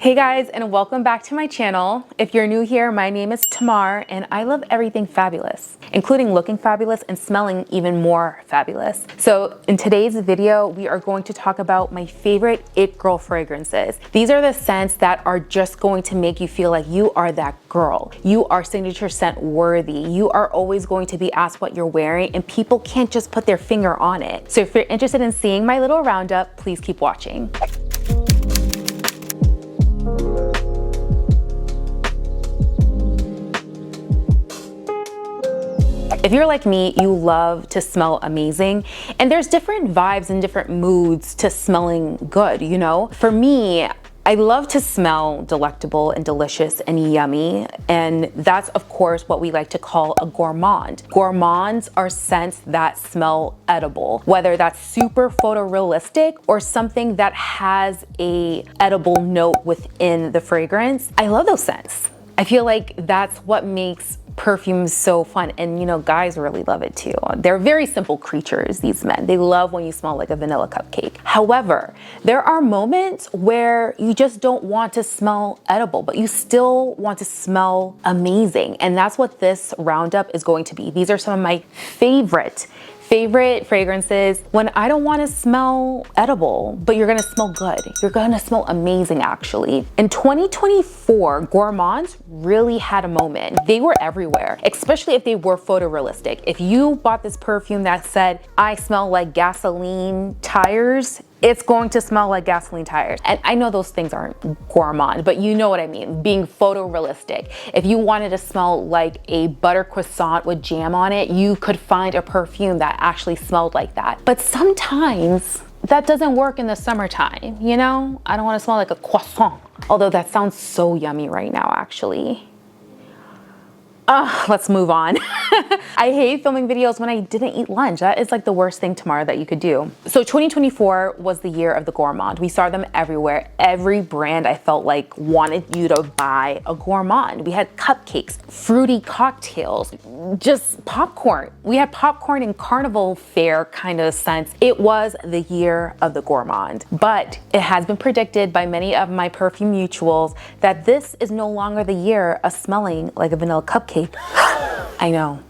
Hey guys, and welcome back to my channel. If you're new here, my name is Tamar and I love everything fabulous, including looking fabulous and smelling even more fabulous. So in today's video, we are going to talk about my favorite it girl fragrances. These are the scents that are just going to make you feel like you are that girl. You are signature scent worthy. You are always going to be asked what you're wearing and people can't just put their finger on it. So if you're interested in seeing my little roundup, please keep watching. If you're like me, you love to smell amazing, and there's different vibes and different moods to smelling good, you know? For me, I love to smell delectable and delicious and yummy, and that's of course what we like to call a gourmand. Gourmands are scents that smell edible, whether that's super photorealistic or something that has a edible note within the fragrance. I love those scents. I feel like that's what makes perfumes so fun, and you know, guys really love it too. They're very simple creatures, these men. They love when you smell like a vanilla cupcake. However, there are moments where you just don't want to smell edible, but you still want to smell amazing, and that's what this roundup is going to be. These are some of my favorite fragrances when I don't want to smell edible, but you're gonna smell good. You're gonna smell amazing, actually. In 2024, gourmands really had a moment. They were everywhere, especially if they were photorealistic. If you bought this perfume that said, "I smell like gasoline tires," it's going to smell like gasoline tires. And I know those things aren't gourmand, but you know what I mean, being photorealistic. If you wanted to smell like a butter croissant with jam on it, you could find a perfume that actually smelled like that. But sometimes that doesn't work in the summertime, you know? I don't wanna smell like a croissant, although that sounds so yummy right now, actually. Let's move on. I hate filming videos when I didn't eat lunch. That is like the worst thing tomorrow that you could do. So 2024 was the year of the gourmand. We saw them everywhere. Every brand I felt like wanted you to buy a gourmand. We had cupcakes, fruity cocktails, just popcorn. We had popcorn and carnival fair kind of scents. It was the year of the gourmand. But it has been predicted by many of my perfume mutuals that this is no longer the year of smelling like a vanilla cupcake. I know,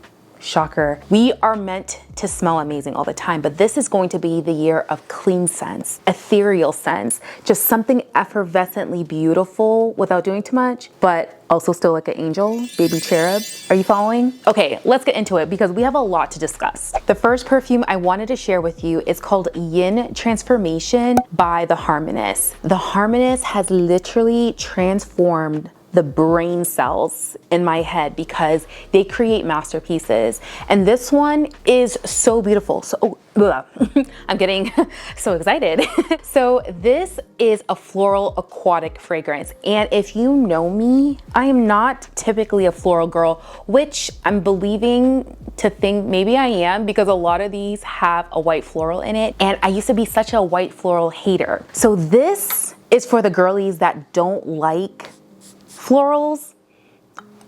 shocker. We are meant to smell amazing all the time, but this is going to be the year of clean scents, ethereal scents, just something effervescently beautiful without doing too much, but also still like an angel, baby cherub. Are you following? Okay, let's get into it because we have a lot to discuss. The first perfume I wanted to share with you is called Yin Trasformation by The Harmonist. The Harmonist has literally transformed the brain cells in my head because they create masterpieces. And this one is so beautiful. So, I'm getting so excited. So this is a floral aquatic fragrance. And if you know me, I am not typically a floral girl, which I'm believing to think maybe I am because a lot of these have a white floral in it. And I used to be such a white floral hater. So this is for the girlies that don't like florals,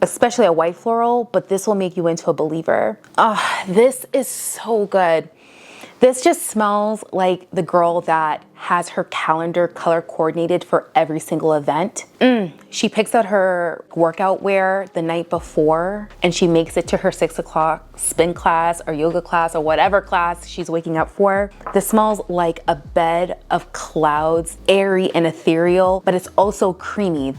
especially a white floral, but this will make you into a believer. This is so good. This just smells like the girl that has her calendar color coordinated for every single event. She picks out her workout wear the night before and she makes it to her 6 o'clock spin class or yoga class or whatever class she's waking up for. This smells like a bed of clouds, airy and ethereal, but it's also creamy.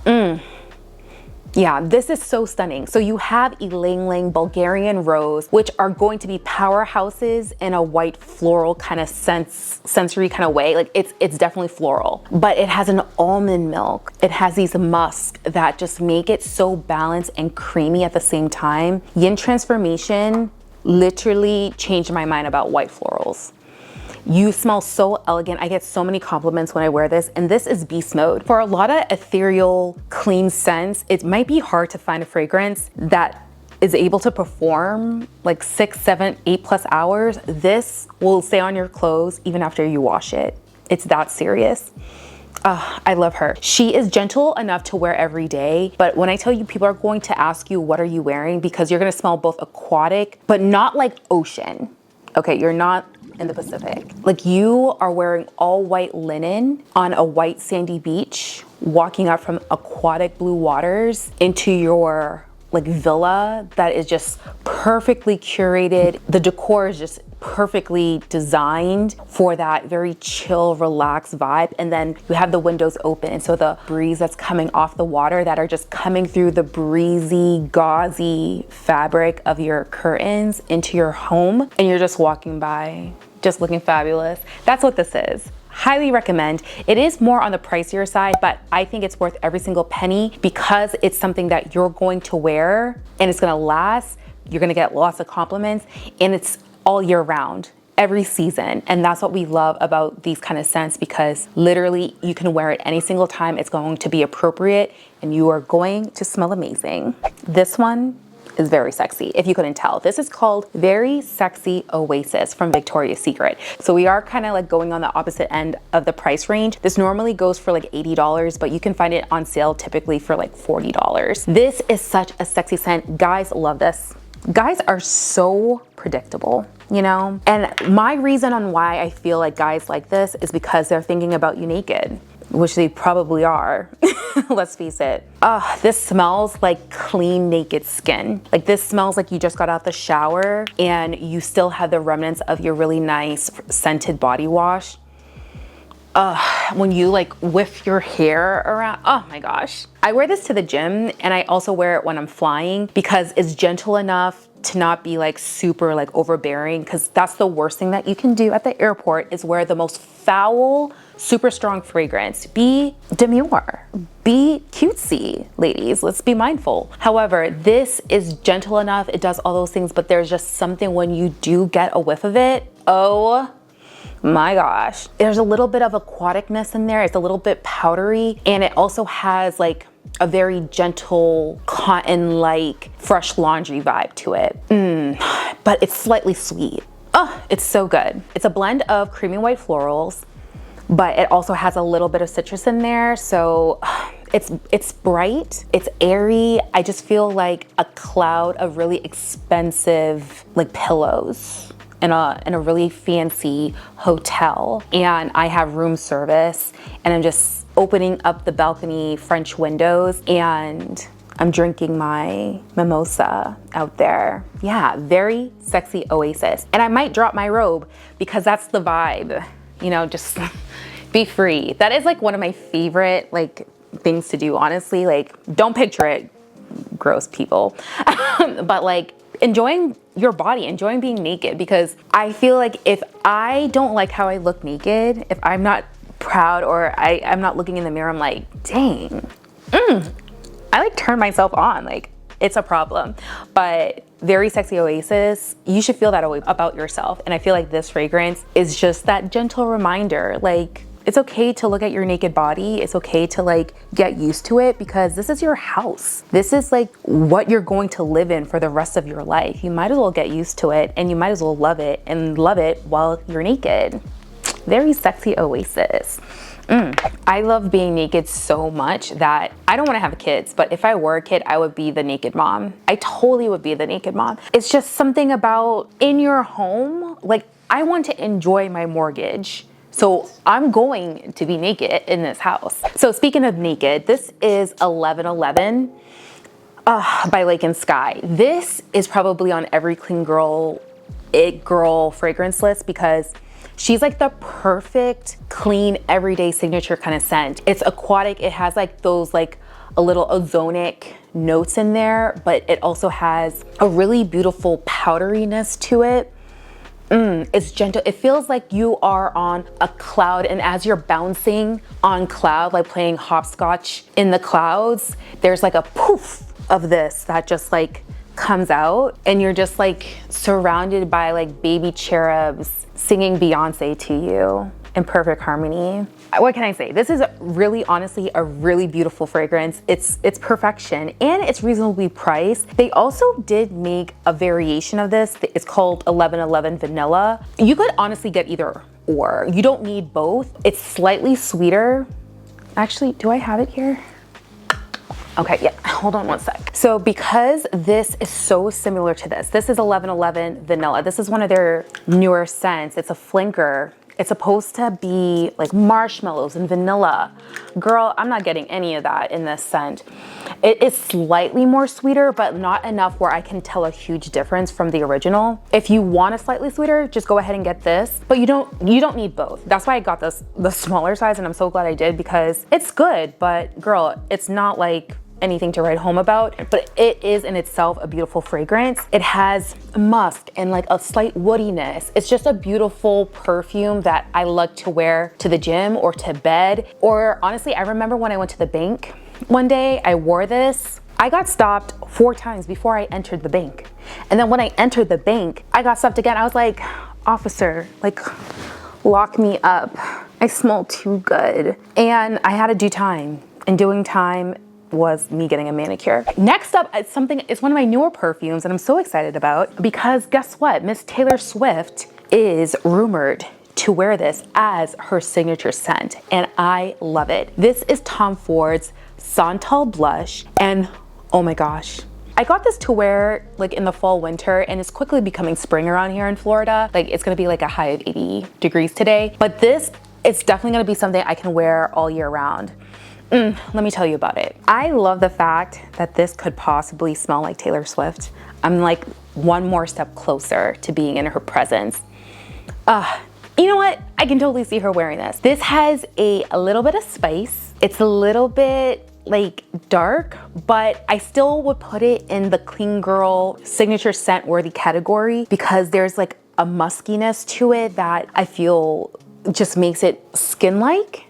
Yeah, this is so stunning. So you have Ylang Ylang Bulgarian Rose, which are going to be powerhouses in a white floral kind of sensory kind of way. Like it's definitely floral, but it has an almond milk. It has these musks that just make it so balanced and creamy at the same time. Yin Transformation literally changed my mind about white florals. You smell so elegant. I get so many compliments when I wear this, and this is beast mode. For a lot of ethereal, clean scents, it might be hard to find a fragrance that is able to perform like 6, 7, 8+ hours. This will stay on your clothes even after you wash it. It's that serious. I love her. She is gentle enough to wear every day, but when I tell you, people are going to ask you, what are you wearing? Because you're gonna smell both aquatic, but not like ocean. Okay, you're not in the Pacific. Like you are wearing all white linen on a white sandy beach, walking up from aquatic blue waters into your like villa that is just perfectly curated. The decor is just perfectly designed for that very chill, relaxed vibe. And then you have the windows open. And so the breeze that's coming off the water that are just coming through the breezy, gauzy fabric of your curtains into your home. And you're just walking by, just looking fabulous. That's what this is. Highly recommend. It is more on the pricier side, but I think it's worth every single penny because it's something that you're going to wear and it's gonna last. You're gonna get lots of compliments and it's all year round, every season. And that's what we love about these kind of scents because literally you can wear it any single time. It's going to be appropriate and you are going to smell amazing. This one is very sexy, if you couldn't tell. This is called Very Sexy Oasis from Victoria's Secret. So we are kind of like going on the opposite end of the price range. This normally goes for like $80, but you can find it on sale typically for like $40. This is such a sexy scent. Guys love this. Guys are so predictable, you know? And my reason on why I feel like guys like this is because they're thinking about you naked, which they probably are. Let's face it. This smells like clean, naked skin. Like this smells like you just got out the shower and you still have the remnants of your really nice scented body wash. When you like whiff your hair around, oh my gosh. I wear this to the gym and I also wear it when I'm flying because it's gentle enough to not be like super like overbearing, because that's the worst thing that you can do at the airport is wear the most foul, super strong fragrance. Be demure, be cutesy, ladies, let's be mindful. However, this is gentle enough, it does all those things, but there's just something when you do get a whiff of it, oh my gosh. There's a little bit of aquaticness in there, it's a little bit powdery, and it also has like a very gentle cotton-like fresh laundry vibe to it. But it's slightly sweet. Oh, it's so good. It's a blend of creamy white florals, but it also has a little bit of citrus in there. So it's bright, it's airy. I just feel like a cloud of really expensive like pillows in a really fancy hotel. And I have room service and I'm just opening up the balcony French windows and I'm drinking my mimosa out there. Yeah, Very Sexy Oasis. And I might drop my robe because that's the vibe, you know, just be free. That is like one of my favorite like things to do, honestly. Like, don't picture it, gross people. But like enjoying your body, enjoying being naked, because I feel like if I don't like how I look naked, if I'm not proud or I'm not looking in the mirror, I'm like, dang, I like turn myself on, like it's a problem. But Very Sexy Oasis, you should feel that way about yourself. And I feel like this fragrance is just that gentle reminder, like it's okay to look at your naked body. It's okay to like get used to it because this is your house. This is like what you're going to live in for the rest of your life. You might as well get used to it and you might as well love it and love it while you're naked. Very Sexy Oasis. I love being naked so much that I don't want to have kids, but if I were a kid, I would be the naked mom. I totally would be the naked mom. It's just something about in your home, like I want to enjoy my mortgage. So I'm going to be naked in this house. So speaking of naked, this is 1111 by Lake and Sky. This is probably on every clean girl, it girl fragrance list because she's like the perfect, clean, everyday signature kind of scent. It's aquatic. It has like those like a little ozonic notes in there, but it also has a really beautiful powderiness to it. It's gentle. It feels like you are on a cloud, and as you're bouncing on cloud, like playing hopscotch in the clouds, there's like a poof of this that just like comes out, and you're just like surrounded by like baby cherubs singing Beyonce to you in perfect harmony. What can I say? This is really, honestly, a really beautiful fragrance. It's perfection and it's reasonably priced. They also did make a variation of this. It's called 1111 Vanilla. You could honestly get either or. You don't need both. It's slightly sweeter. Actually, do I have it here? Okay, yeah, hold on one sec. So because this is so similar to this is 1111 Vanilla. This is one of their newer scents. It's a flanker. It's supposed to be like marshmallows and vanilla. Girl, I'm not getting any of that in this scent. It is slightly more sweeter, but not enough where I can tell a huge difference from the original. If you want a slightly sweeter, just go ahead and get this, but you don't need both. That's why I got the smaller size, and I'm so glad I did because it's good, but girl, it's not like anything to write home about, but it is in itself a beautiful fragrance. It has musk and like a slight woodiness. It's just a beautiful perfume that I like to wear to the gym or to bed. Or honestly, I remember when I went to the bank one day, I wore this. I got stopped 4 times before I entered the bank. And then when I entered the bank, I got stopped again. I was like, officer, like, lock me up. I smell too good. And I had to do time, and doing time was me getting a manicure. Next up, it's one of my newer perfumes, and I'm so excited about because guess what? Miss Taylor Swift is rumored to wear this as her signature scent, and I love it. This is Tom Ford's Santal Blush, and oh my gosh. I got this to wear like in the fall, winter, and it's quickly becoming spring around here in Florida. Like it's gonna be like a high of 80 degrees today, but this, it's definitely gonna be something I can wear all year round. Let me tell you about it. I love the fact that this could possibly smell like Taylor Swift. I'm like one more step closer to being in her presence. You know what? I can totally see her wearing this. This has a little bit of spice. It's a little bit like dark, but I still would put it in the clean girl signature scent worthy category because there's like a muskiness to it that I feel just makes it skin-like.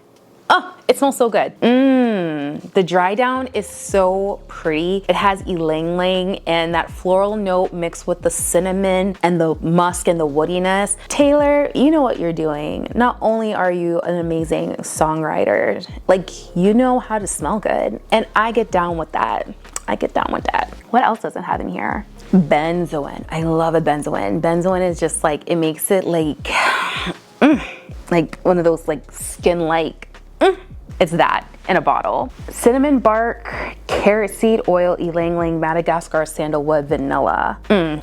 Oh, it smells so good. The dry down is so pretty. It has ylang-ylang and that floral note mixed with the cinnamon and the musk and the woodiness. Taylor, you know what you're doing. Not only are you an amazing songwriter, like you know how to smell good. And I get down with that. I get down with that. What else does it have in here? Benzoin. I love a benzoin. Benzoin is just like, it makes it like, like one of those like skin-like. It's that in a bottle. Cinnamon bark, carrot seed oil, ylang-ylang, Madagascar sandalwood, vanilla.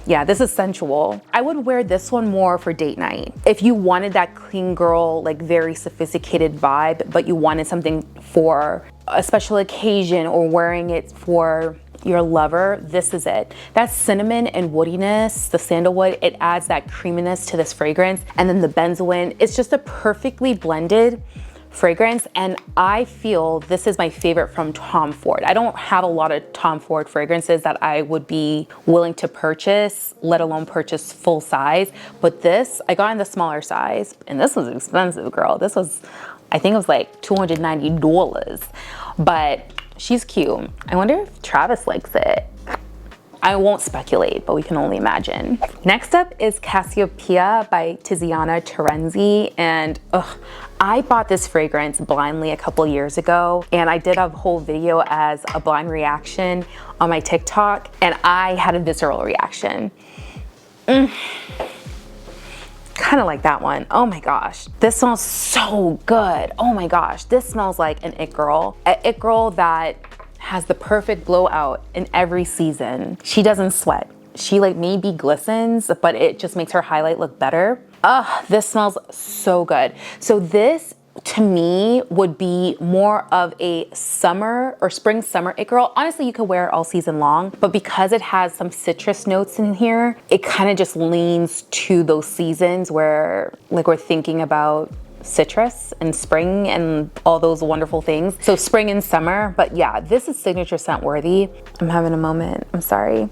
Yeah, this is sensual. I would wear this one more for date night. If you wanted that clean girl, like very sophisticated vibe, but you wanted something for a special occasion or wearing it for your lover, this is it. That cinnamon and woodiness, the sandalwood, it adds that creaminess to this fragrance. And then the benzoin, it's just a perfectly blended fragrance, and I feel this is my favorite from Tom Ford. I don't have a lot of Tom Ford fragrances that I would be willing to purchase, let alone purchase full size, but this, I got in the smaller size, and this was expensive, girl. This was, I think it was like $290, but she's cute. I wonder if Travis likes it. I won't speculate, but we can only imagine. Next up is Cassiopea by Tiziana Terenzi, and I bought this fragrance blindly a couple years ago, and I did a whole video as a blind reaction on my TikTok, and I had a visceral reaction. Kind of like that one. Oh my gosh, this smells so good. Oh my gosh, this smells like an it girl. An it girl that has the perfect blowout in every season. She doesn't sweat. She like maybe glistens, but it just makes her highlight look better. This smells so good. So this to me would be more of a summer or spring summer it girl. Honestly, you could wear it all season long, but because it has some citrus notes in here, it kind of just leans to those seasons where like we're thinking about citrus and spring and all those wonderful things. So spring and summer, but yeah, this is signature scent worthy. I'm having a moment, I'm sorry.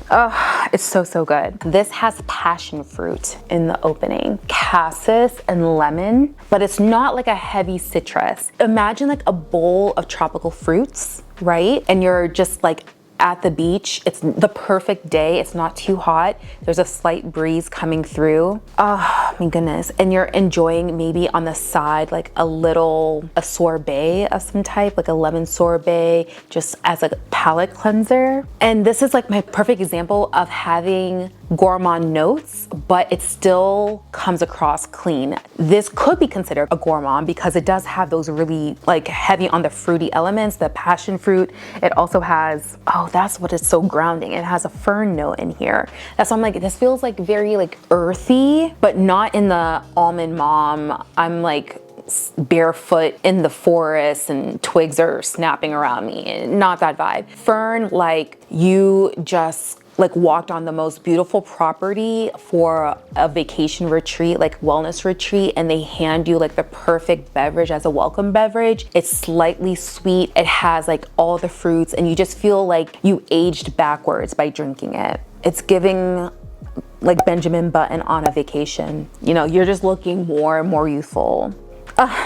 Oh, it's so, so good. This has passion fruit in the opening, cassis and lemon, but it's not like a heavy citrus. Imagine like a bowl of tropical fruits, right? And you're just like at the beach. It's the perfect day. It's not too hot. There's a slight breeze coming through. Oh my goodness. And you're enjoying maybe on the side, like a sorbet of some type, like a lemon sorbet, just as a palate cleanser. And this is like my perfect example of having gourmand notes, but it still comes across clean. This could be considered a gourmand because it does have those really like heavy on the fruity elements, the passion fruit. It also has, oh, that's what is so grounding. It has a fern note in here. That's why I'm like, this feels like very like earthy, but not in the almond mom. I'm like barefoot in the forest and twigs are snapping around me. Not that vibe. Fern, like you just like walked on the most beautiful property for a vacation retreat, like wellness retreat, and they hand you like the perfect beverage as a welcome beverage. It's slightly sweet. It has like all the fruits and you just feel like you aged backwards by drinking it. It's giving like Benjamin Button on a vacation. You know, you're just looking more and more youthful.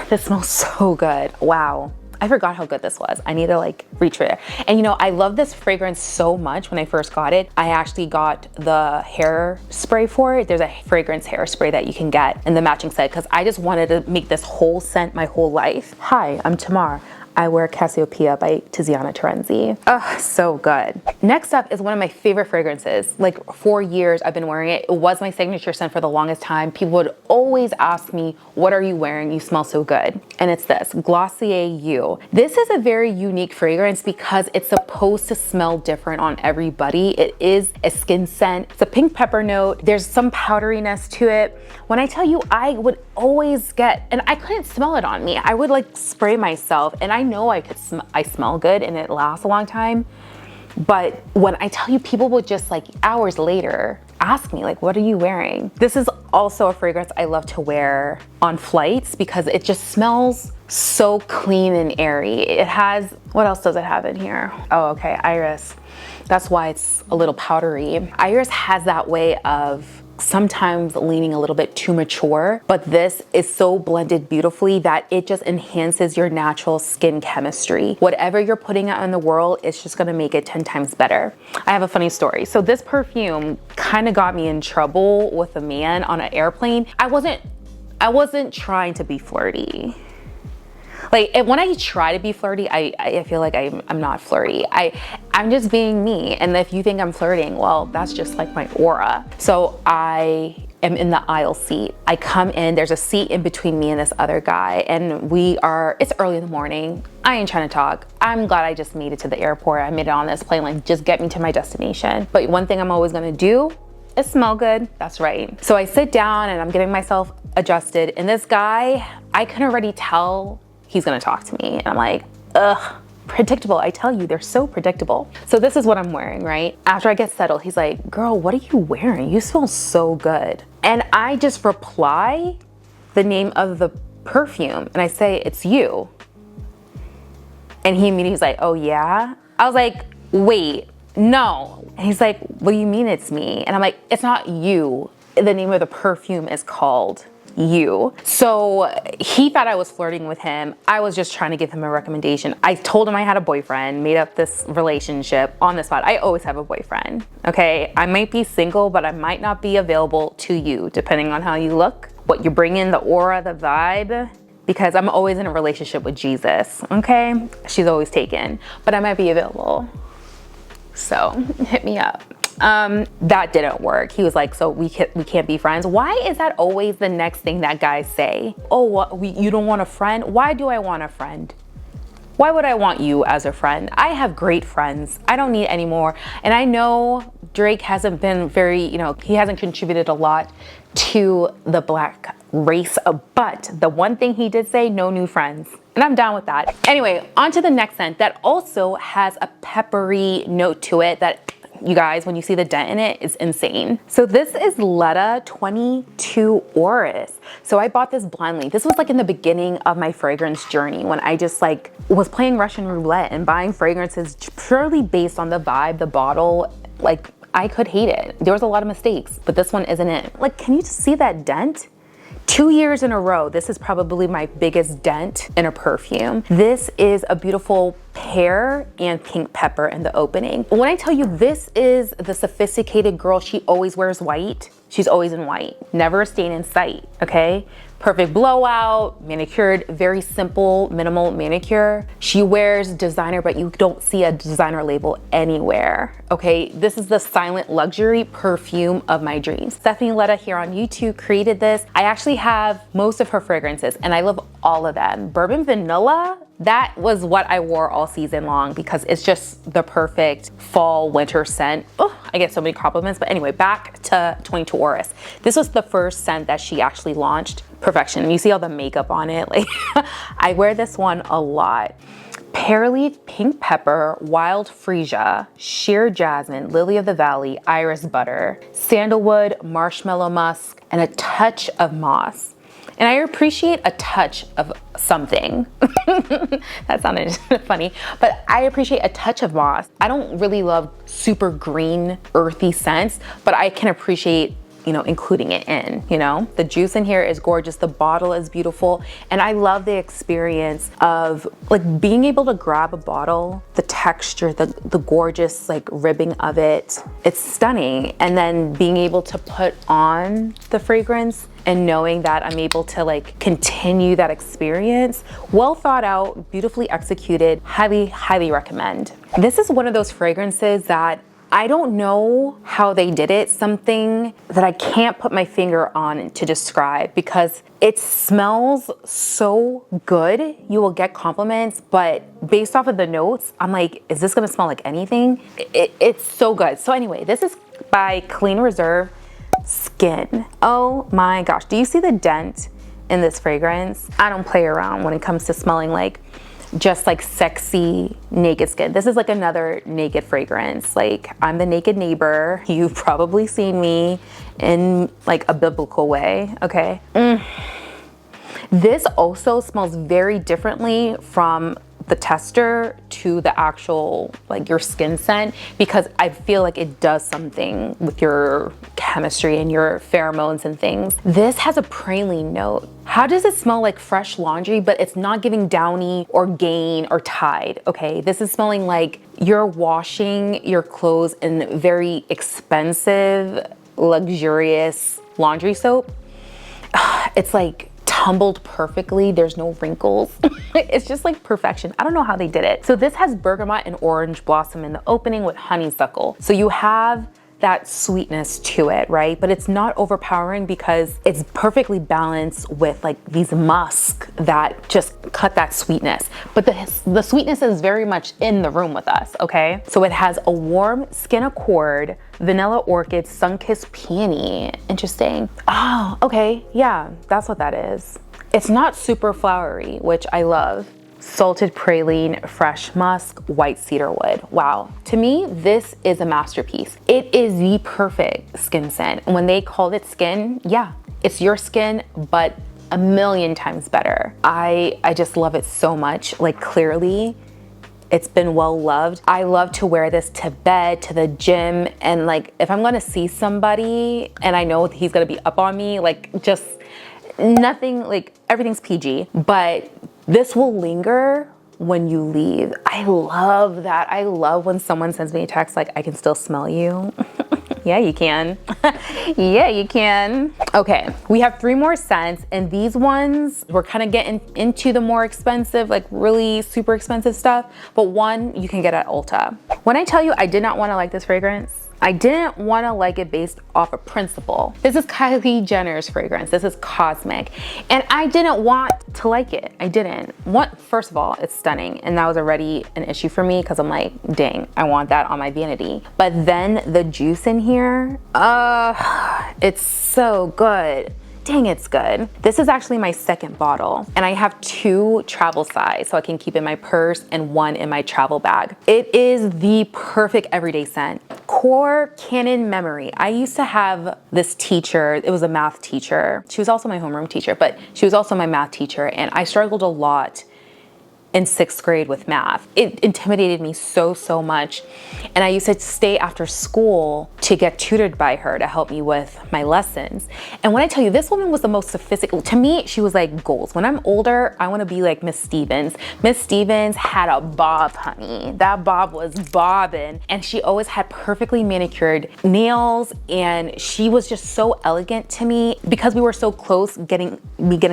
This smells so good. Wow. I forgot how good this was. I need to like reach for it. And you know, I love this fragrance so much. When I first got it, I actually got the hair spray for it. There's a fragrance hairspray that you can get in the matching set because I just wanted to make this whole scent my whole life. Hi, I'm Tamar. I wear Cassiopea by Tiziana Terenzi. Oh, so good. Next up is one of my favorite fragrances. Like 4 years I've been wearing it. It was my signature scent for the longest time. People would always ask me, what are you wearing? You smell so good. And it's this, Glossier You. This is a very unique fragrance because it's supposed to smell different on everybody. It is a skin scent. It's a pink pepper note. There's some powderiness to it. When I tell you, I would always get, and I couldn't smell it on me. I would like spray myself and I know I smell good and it lasts a long time. But when I tell you, people would just like hours later ask me like, what are you wearing? This is also a fragrance I love to wear on flights because it just smells so clean and airy. It has, what else does it have in here? Oh, okay, iris. That's why it's a little powdery. Iris has that way of sometimes leaning a little bit too mature, but this is so blended beautifully that it just enhances your natural skin chemistry. Whatever you're putting out in the world, it's just gonna make it 10 times better. I have a funny story. So this perfume kind of got me in trouble with a man on an airplane. I wasn't trying to be flirty. Like when I try to be flirty, I feel like I'm not flirty. I'm just being me. And if you think I'm flirting, well, that's just like my aura. So I am in the aisle seat. I come in, there's a seat in between me and this other guy. And it's early in the morning. I ain't trying to talk. I'm glad I just made it to the airport. I made it on this plane, like just get me to my destination. But one thing I'm always gonna do is smell good. That's right. So I sit down and I'm getting myself adjusted. And this guy, I can already tell he's gonna talk to me. And I'm like, ugh, predictable. I tell you, they're so predictable. So this is what I'm wearing, right? After I get settled, he's like, girl, what are you wearing? You smell so good. And I just reply the name of the perfume and I say, it's you. And he immediately was like, oh yeah? I was like, wait, no. And he's like, what do you mean it's me? And I'm like, it's not you. The name of the perfume is called You. So he thought I was flirting with him. I was just trying to give him a recommendation. I told him I had a boyfriend, made up this relationship on the spot. I always have a boyfriend, okay? I might be single, but I might not be available to you, depending on how you look, what you bring in, the aura, the vibe, because I'm always in a relationship with Jesus, okay? She's always taken, but I might be available. So hit me up. That didn't work. He was like, so we can't be friends. Why is that always the next thing that guys say? Oh, what, you don't want a friend? Why do I want a friend? Why would I want you as a friend? I have great friends. I don't need any more. And I know Drake hasn't been very, he hasn't contributed a lot to the Black race, but the one thing he did say, no new friends. And I'm down with that. Anyway, on to the next scent that also has a peppery note to it that, you guys, when you see the dent in it, it's insane. So this is Letta 22 ORRIS. So I bought this blindly. This was like in the beginning of my fragrance journey when I just like was playing Russian roulette and buying fragrances purely based on the vibe, the bottle. Like I could hate it. There was a lot of mistakes, but this one isn't it. Like, can you just see that dent? 2 years in a row, this is probably my biggest dent in a perfume. This is a beautiful pear and pink pepper in the opening. When I tell you this is the sophisticated girl, she always wears white. She's always in white, never a stain in sight, okay? perfect blowout, manicured, very simple, minimal manicure. She wears designer, but you don't see a designer label anywhere, okay? This is the silent luxury perfume of my dreams. Stephanie Letta here on YouTube created this. I actually have most of her fragrances and I love all of them. Bourbon Vanilla, that was what I wore all season long because it's just the perfect fall winter scent. Oh, I get so many compliments, but anyway, back to 22 ORRIS. This was the first scent that she actually launched. Perfection. You see all the makeup on it. Like, I wear this one a lot. Pear leaf, pink pepper, wild freesia, sheer jasmine, lily of the valley, iris butter, sandalwood, marshmallow musk, and a touch of moss. And I appreciate a touch of something. That sounded funny, but I appreciate a touch of moss. I don't really love super green, earthy scents, but I can appreciate, you know, including it in, you know? The juice in here is gorgeous, the bottle is beautiful, and I love the experience of like being able to grab a bottle, the texture, the gorgeous like ribbing of it. It's stunning. And then being able to put on the fragrance and knowing that I'm able to like continue that experience. Well thought out, beautifully executed, highly, highly recommend. This is one of those fragrances that I don't know how they did it, something that I can't put my finger on to describe because it smells so good. You will get compliments, but based off of the notes, I'm like, is this gonna smell like anything? It's so good. So anyway, this is by Clean Reserve Skin. Oh my gosh, do you see the dent in this fragrance? I don't play around when it comes to smelling like just like sexy naked skin. This is like another naked fragrance. Like I'm the naked neighbor. You've probably seen me in like a biblical way, okay? This also smells very differently from the tester to the actual like your skin scent because I feel like it does something with your chemistry and your pheromones and things. This has a praline note. How does it smell like fresh laundry, but it's not giving downy or Gain or Tide, okay? This is smelling like you're washing your clothes in very expensive, luxurious laundry soap. It's like tumbled perfectly. There's no wrinkles. It's just like perfection. I don't know how they did it. So this has bergamot and orange blossom in the opening with honeysuckle. So you have that sweetness to it, right? But it's not overpowering because it's perfectly balanced with like these musk that just cut that sweetness. But the sweetness is very much in the room with us, okay? So it has a warm skin accord, vanilla orchid, sun-kissed peony. Interesting. Oh, okay, yeah, that's what that is. It's not super flowery, which I love. Salted praline, fresh musk, white cedarwood. Wow. To me, this is a masterpiece. It is the perfect skin scent. When they called it skin, yeah, it's your skin, but a million times better. I just love it so much. Like clearly, it's been well loved. I love to wear this to bed, to the gym, and like if I'm gonna see somebody and I know he's gonna be up on me, like just nothing, like everything's PG, but this will linger when you leave. I love that. I love when someone sends me a text like, I can still smell you. Yeah, you can. Yeah, you can. Okay, we have 3 more scents, and these ones, we're kind of getting into the more expensive, like really super expensive stuff, but one you can get at Ulta. When I tell you I did not want to like this fragrance, I didn't want to like it based off a principle. This is Kylie Jenner's fragrance. This is Cosmic. And I didn't want to like it. I didn't. First of all, it's stunning. And that was already an issue for me because I'm like, dang, I want that on my vanity. But then the juice in here, it's so good. Dang, it's good. This is actually my second bottle, and I have 2 travel size so I can keep in my purse and 1 in my travel bag. It is the perfect everyday scent. Core Canon Memory. I used to have this teacher, it was a math teacher. She was also my homeroom teacher, but she was also my math teacher, and I struggled a lot in 6th grade with math. It intimidated me so much. And I used to stay after school to get tutored by her to help me with my lessons. And when I tell you, this woman was the most sophisticated, to me, she was like goals. When I'm older, I wanna be like Miss Stevens. Miss Stevens had a bob, honey. That bob was bobbing. And she always had perfectly manicured nails. And she was just so elegant to me. Because we were so close getting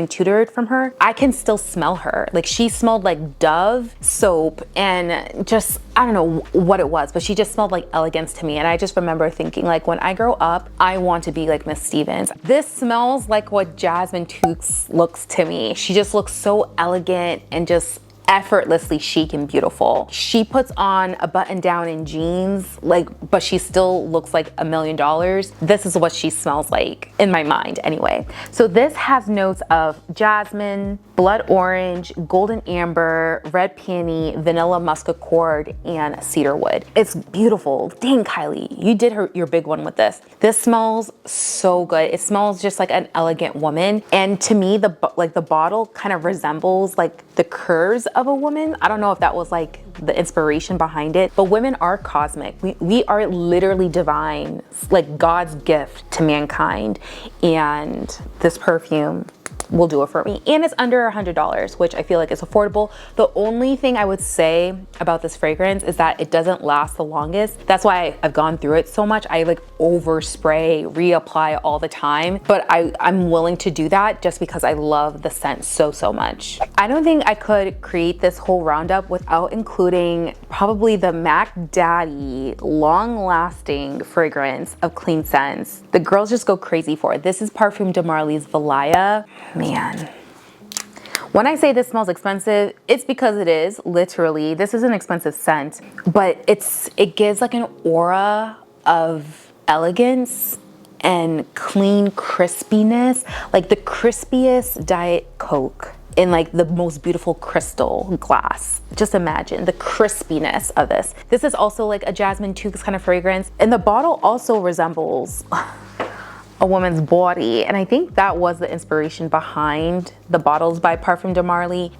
tutored from her, I can still smell her. Like she smelled like Dove soap and just, I don't know what it was, but she just smelled like elegance to me. And I just remember thinking like, when I grow up, I want to be like Miss Stevens. This smells like what Jasmine Tookes looks to me. She just looks so elegant and just effortlessly chic and beautiful. She puts on a button down and jeans, like, but she still looks like $1 million. This is what she smells like in my mind anyway. So this has notes of jasmine, blood orange, golden amber, red peony, vanilla musk accord, and cedarwood. It's beautiful. Dang, Kylie, you did your big one with this. This smells so good. It smells just like an elegant woman. And to me, the bottle kind of resembles like the curves of a woman. I don't know if that was like the inspiration behind it, but women are cosmic. We are literally divine, like God's gift to mankind. And this perfume will do it for me. And it's under $100, which I feel like is affordable. The only thing I would say about this fragrance is that it doesn't last the longest. That's why I've gone through it so much. I like overspray, reapply all the time, but I'm willing to do that just because I love the scent so much. I don't think I could create this whole roundup without including probably the Mac Daddy long-lasting fragrance of clean scents. The girls just go crazy for it. This is Parfum de Marly's Valaya. Man, when I say this smells expensive, it's because it is, literally. This is an expensive scent, but it gives like an aura of elegance and clean crispiness, like the crispiest Diet Coke in like the most beautiful crystal glass. Just imagine the crispiness of this. This is also like a Jasmine Tookes kind of fragrance, and the bottle also resembles a woman's body, and I think that was the inspiration behind the bottles by Parfum de Marly.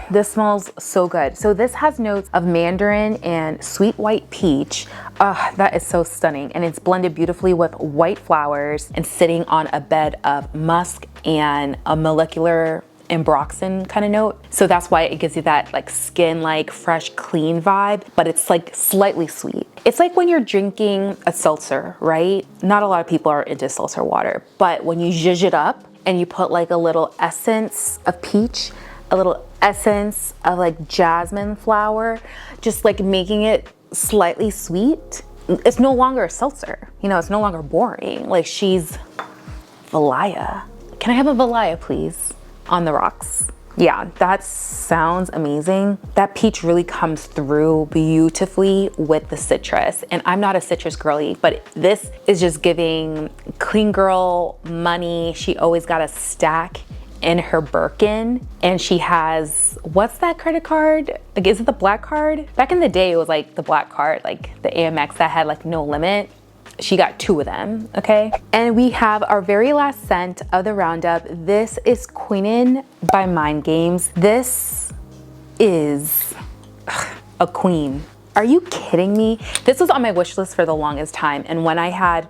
This smells so good. So this has notes of mandarin and sweet white peach. That is so stunning, and it's blended beautifully with white flowers and sitting on a bed of musk and a molecular ambroxan kind of note. So that's why it gives you that like skin, like fresh, clean vibe, but it's like slightly sweet. It's like when you're drinking a seltzer, right? Not a lot of people are into seltzer water, but when you zhuzh it up and you put like a little essence of peach, a little essence of like jasmine flower, just like making it slightly sweet, it's no longer a seltzer. You know, it's no longer boring. Like she's Valaya. Can I have a Valaya, please? On the rocks. Yeah, that sounds amazing. That peach really comes through beautifully with the citrus. And I'm not a citrus girly, but this is just giving clean girl money. She always got a stack in her Birkin, and she has, what's that credit card? Like, is it the black card? Back in the day, it was like the black card, like the Amex that had like no limit. She got 2 of them, okay? And we have our very last scent of the roundup. This is Queenin by Mind Games. This is a queen. Are you kidding me? This was on my wish list for the longest time. And when I had,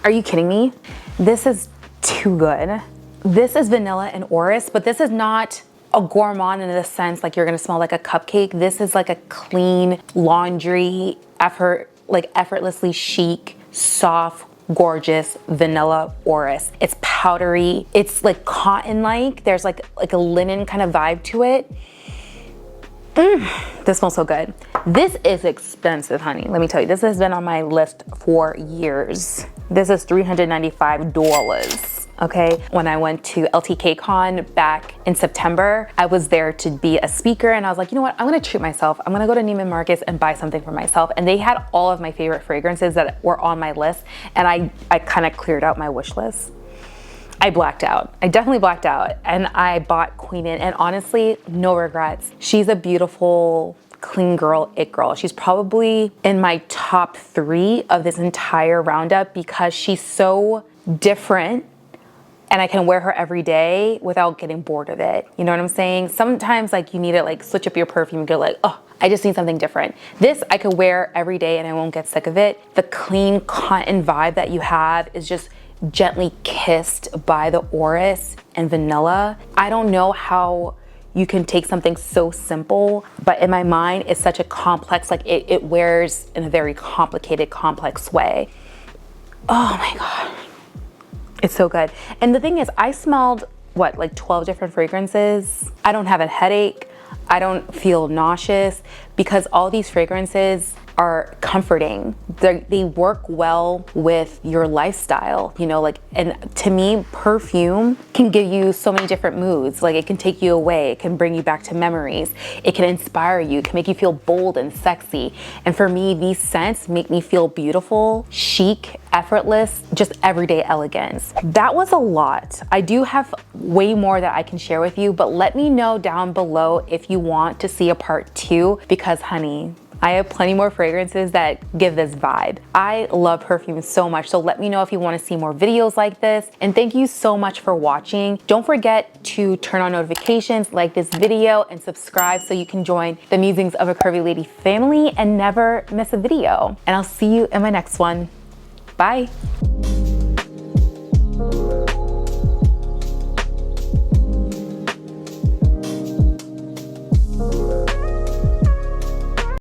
are you kidding me? This is too good. This is vanilla and ORRIS, but this is not a gourmand in the sense like you're gonna smell like a cupcake. This is like a clean laundry effortlessly chic, soft, gorgeous vanilla ORRIS. It's powdery. It's like cotton-like. There's like a linen kind of vibe to it. This smells so good. This is expensive, honey. Let me tell you, this has been on my list for years. This is $395. Okay, when I went to LTKCon back in September, I was there to be a speaker, and I was like, you know what, I'm gonna treat myself. I'm gonna go to Neiman Marcus and buy something for myself. And they had all of my favorite fragrances that were on my list, and I kind of cleared out my wish list. I blacked out. I definitely blacked out, and I bought Queenin, and honestly, no regrets. She's a beautiful, clean girl, it girl. She's probably in my top 3 of this entire roundup because she's so different and I can wear her every day without getting bored of it. You know what I'm saying? Sometimes like you need to like switch up your perfume and go like, oh, I just need something different. This I could wear every day and I won't get sick of it. The clean cotton vibe that you have is just gently kissed by the ORRIS and vanilla. I don't know how you can take something so simple, but in my mind, it's such a complex, like it wears in a very complicated, complex way. Oh my God, it's so good. And the thing is, I smelled, what, like 12 different fragrances? I don't have a headache. I don't feel nauseous because all these fragrances are comforting. They work well with your lifestyle, you know, like, and to me, perfume can give you so many different moods. Like it can take you away, it can bring you back to memories, it can inspire you, it can make you feel bold and sexy. And for me, these scents make me feel beautiful, chic, effortless, just everyday elegance. That was a lot. I do have way more that I can share with you, but let me know down below if you want to see a part 2, because honey, I have plenty more fragrances that give this vibe. I love perfume so much, so let me know if you want to see more videos like this. And thank you so much for watching. Don't forget to turn on notifications, like this video, and subscribe so you can join the Musings of a Curvy Lady family and never miss a video. And I'll see you in my next one. Bye.